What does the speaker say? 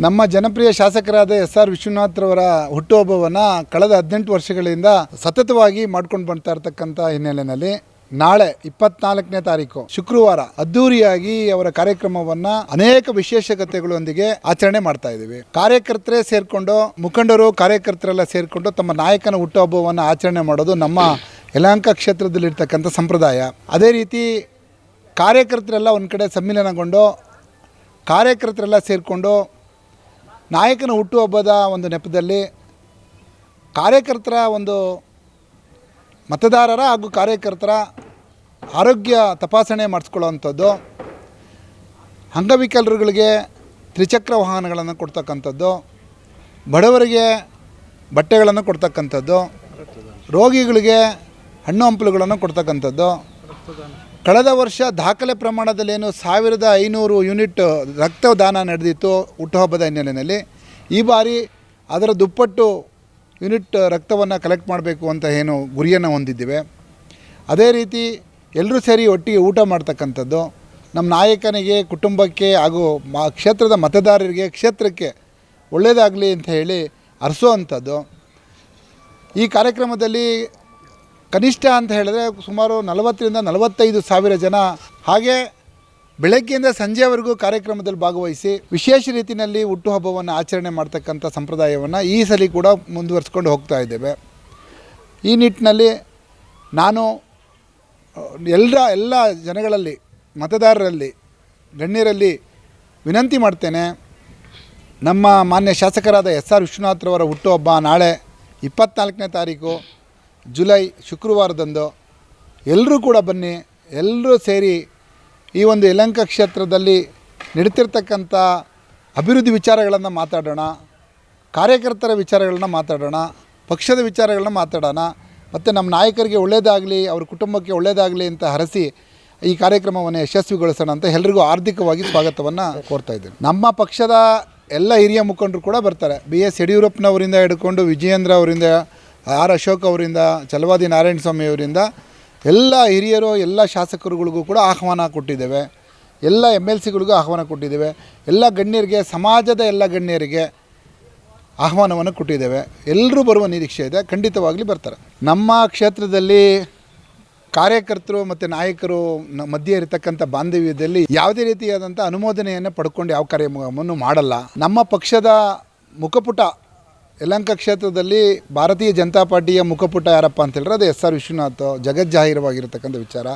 ನಮ್ಮ ಜನಪ್ರಿಯ ಶಾಸಕರಾದ ಎಸ್.ಆರ್. ವಿಶ್ವನಾಥ್ರವರ ಹುಟ್ಟುಹಬ್ಬವನ್ನು ಕಳೆದ 18 ವರ್ಷಗಳಿಂದ ಸತತವಾಗಿ ಮಾಡ್ಕೊಂಡು ಬರ್ತಾ ಇರತಕ್ಕಂಥ ಹಿನ್ನೆಲೆಯಲ್ಲಿ ನಾಳೆ 24ನೇ ತಾರೀಕು ಶುಕ್ರವಾರ ಅದ್ದೂರಿಯಾಗಿ ಅವರ ಕಾರ್ಯಕ್ರಮವನ್ನು ಅನೇಕ ವಿಶೇಷತೆಗಳೊಂದಿಗೆ ಆಚರಣೆ ಮಾಡ್ತಾ ಇದ್ದೀವಿ. ಕಾರ್ಯಕರ್ತರೇ ಸೇರಿಕೊಂಡು ಮುಖಂಡರು ಕಾರ್ಯಕರ್ತರೆಲ್ಲ ಸೇರಿಕೊಂಡು ತಮ್ಮ ನಾಯಕನ ಹುಟ್ಟುಹಬ್ಬವನ್ನು ಆಚರಣೆ ಮಾಡೋದು ನಮ್ಮ ಯಲಹಂಕ ಕ್ಷೇತ್ರದಲ್ಲಿರ್ತಕ್ಕಂಥ ಸಂಪ್ರದಾಯ. ಅದೇ ರೀತಿ ಕಾರ್ಯಕರ್ತರೆಲ್ಲ ಒಂದು ಕಡೆ ಸಮ್ಮಿಲನಗೊಂಡು ಕಾರ್ಯಕರ್ತರೆಲ್ಲ ಸೇರಿಕೊಂಡು ನಾಯಕನ ಹುಟ್ಟುಹಬ್ಬದ ಒಂದು ನೆಪದಲ್ಲಿ ಕಾರ್ಯಕರ್ತರ ಒಂದು ಮತದಾರರ ಹಾಗೂ ಕಾರ್ಯಕರ್ತರ ಆರೋಗ್ಯ ತಪಾಸಣೆ ಮಾಡಿಸ್ಕೊಳ್ಳೋವಂಥದ್ದು, ಅಂಗವಿಕಲರುಗಳಿಗೆ ತ್ರಿಚಕ್ರ ವಾಹನಗಳನ್ನು ಕೊಡ್ತಕ್ಕಂಥದ್ದು, ಬಡವರಿಗೆ ಬಟ್ಟೆಗಳನ್ನು ಕೊಡ್ತಕ್ಕಂಥದ್ದು, ರೋಗಿಗಳಿಗೆ ಹಣ್ಣು ಹಂಪಲುಗಳನ್ನು ಕೊಡ್ತಕ್ಕಂಥದ್ದು. ಕಳೆದ ವರ್ಷ ದಾಖಲೆ ಪ್ರಮಾಣದಲ್ಲೇನು 1500 ಯೂನಿಟ್ ರಕ್ತದಾನ ನಡೆದಿತ್ತು ಹುಟ್ಟುಹಬ್ಬದ ಹಿನ್ನೆಲೆಯಲ್ಲಿ. ಈ ಬಾರಿ ಅದರ ದುಪ್ಪಟ್ಟು ಯೂನಿಟ್ ರಕ್ತವನ್ನು ಕಲೆಕ್ಟ್ ಮಾಡಬೇಕು ಅಂತ ಏನು ಗುರಿಯನ್ನು ಹೊಂದಿದ್ದೇವೆ. ಅದೇ ರೀತಿ ಎಲ್ಲರೂ ಸೇರಿ ಒಟ್ಟಿಗೆ ಊಟ ಮಾಡ್ತಕ್ಕಂಥದ್ದು, ನಮ್ಮ ನಾಯಕನಿಗೆ, ಕುಟುಂಬಕ್ಕೆ ಹಾಗೂ ಕ್ಷೇತ್ರದ ಮತದಾರರಿಗೆ, ಕ್ಷೇತ್ರಕ್ಕೆ ಒಳ್ಳೆಯದಾಗಲಿ ಅಂತ ಹೇಳಿ ಹರಿಸೋವಂಥದ್ದು. ಈ ಕಾರ್ಯಕ್ರಮದಲ್ಲಿ ಕನಿಷ್ಠ ಅಂತ ಹೇಳಿದ್ರೆ ಸುಮಾರು 40ರಿಂದ 45 ಸಾವಿರ ಜನ ಹಾಗೆ ಬೆಳಗ್ಗೆಯಿಂದ ಸಂಜೆವರೆಗೂ ಕಾರ್ಯಕ್ರಮದಲ್ಲಿ ಭಾಗವಹಿಸಿ ವಿಶೇಷ ರೀತಿಯಲ್ಲಿ ಹುಟ್ಟುಹಬ್ಬವನ್ನು ಆಚರಣೆ ಮಾಡ್ತಕ್ಕಂಥ ಸಂಪ್ರದಾಯವನ್ನು ಈ ಸಲ ಕೂಡ ಮುಂದುವರಿಸ್ಕೊಂಡು ಹೋಗ್ತಾ ಇದ್ದೇವೆ. ಈ ನಿಟ್ಟಿನಲ್ಲಿ ನಾನು ಎಲ್ಲ ಜನಗಳಲ್ಲಿ, ಮತದಾರರಲ್ಲಿ, ಗಣ್ಯರಲ್ಲಿ ವಿನಂತಿ ಮಾಡ್ತೇನೆ. ನಮ್ಮ ಮಾನ್ಯ ಶಾಸಕರಾದ ಎಸ್.ಆರ್. ವಿಶ್ವನಾಥ್ರವರ ಹುಟ್ಟುಹಬ್ಬ ನಾಳೆ 24ನೇ ತಾರೀಕು ಜುಲೈ ಶುಕ್ರವಾರದಂದು ಎಲ್ಲರೂ ಕೂಡ ಬನ್ನಿ. ಎಲ್ಲರೂ ಸೇರಿ ಈ ಒಂದು ಯಲಹಂಕ ಕ್ಷೇತ್ರದಲ್ಲಿ ನಡೀತಿರ್ತಕ್ಕಂಥ ಅಭಿವೃದ್ಧಿ ವಿಚಾರಗಳನ್ನು ಮಾತಾಡೋಣ, ಕಾರ್ಯಕರ್ತರ ವಿಚಾರಗಳನ್ನ ಮಾತಾಡೋಣ, ಪಕ್ಷದ ವಿಚಾರಗಳನ್ನ ಮಾತಾಡೋಣ, ಮತ್ತು ನಮ್ಮ ನಾಯಕರಿಗೆ ಒಳ್ಳೆಯದಾಗಲಿ, ಅವ್ರ ಕುಟುಂಬಕ್ಕೆ ಒಳ್ಳೆಯದಾಗಲಿ ಅಂತ ಹರಸಿ ಈ ಕಾರ್ಯಕ್ರಮವನ್ನು ಯಶಸ್ವಿಗೊಳಿಸೋಣ ಅಂತ ಎಲ್ಲರಿಗೂ ಆರ್ಥಿಕವಾಗಿ ಸ್ವಾಗತವನ್ನು ಕೋರ್ತಾ ಇದ್ದೇನೆ. ನಮ್ಮ ಪಕ್ಷದ ಎಲ್ಲ ಹಿರಿಯ ಮುಖಂಡರು ಕೂಡ ಬರ್ತಾರೆ. ಬಿ.ಎಸ್. ಯಡಿಯೂರಪ್ಪನವರಿಂದ ಹಿಡ್ಕೊಂಡು ವಿಜಯೇಂದ್ರ ಅವರಿಂದ, ಆರ್. ಅಶೋಕ್ ಅವರಿಂದ, ಛಲವಾದಿ ನಾರಾಯಣ ಸ್ವಾಮಿ ಅವರಿಂದ ಎಲ್ಲ ಹಿರಿಯರು, ಎಲ್ಲ ಶಾಸಕರುಗಳಿಗೂ ಕೂಡ ಆಹ್ವಾನ ಕೊಟ್ಟಿದ್ದೇವೆ. ಎಲ್ಲ MLCಗಳಿಗೂ ಆಹ್ವಾನ ಕೊಟ್ಟಿದ್ದೇವೆ. ಎಲ್ಲ ಗಣ್ಯರಿಗೆ, ಸಮಾಜದ ಎಲ್ಲ ಗಣ್ಯರಿಗೆ ಆಹ್ವಾನವನ್ನು ಕೊಟ್ಟಿದ್ದೇವೆ. ಎಲ್ಲರೂ ಬರುವ ನಿರೀಕ್ಷೆ ಇದೆ, ಖಂಡಿತವಾಗಲಿ ಬರ್ತಾರೆ. ನಮ್ಮ ಕ್ಷೇತ್ರದಲ್ಲಿ ಕಾರ್ಯಕರ್ತರು ಮತ್ತು ನಾಯಕರು ಮಧ್ಯೆ ಇರತಕ್ಕಂಥ ಬಾಂಧವ್ಯದಲ್ಲಿ ಯಾವುದೇ ರೀತಿಯಾದಂಥ ಅನುಮೋದನೆಯನ್ನು ಪಡ್ಕೊಂಡು ಯಾವ ಕಾರ್ಯಕ್ರಮವನ್ನು ಮಾಡಲ್ಲ. ನಮ್ಮ ಪಕ್ಷದ ಮುಖಪುಟ ಯಲಹಂಕ ಕ್ಷೇತ್ರದಲ್ಲಿ ಭಾರತೀಯ ಜನತಾ ಪಾರ್ಟಿಯ ಮುಖಪುಟ ಯಾರಪ್ಪ ಅಂತ ಹೇಳಿದ್ರೆ ಅದು ಎಸ್.ಆರ್. ವಿಶ್ವನಾಥ್, ಜಗಜ್ಜಾಹೀರವಾಗಿರತಕ್ಕಂಥ ವಿಚಾರ.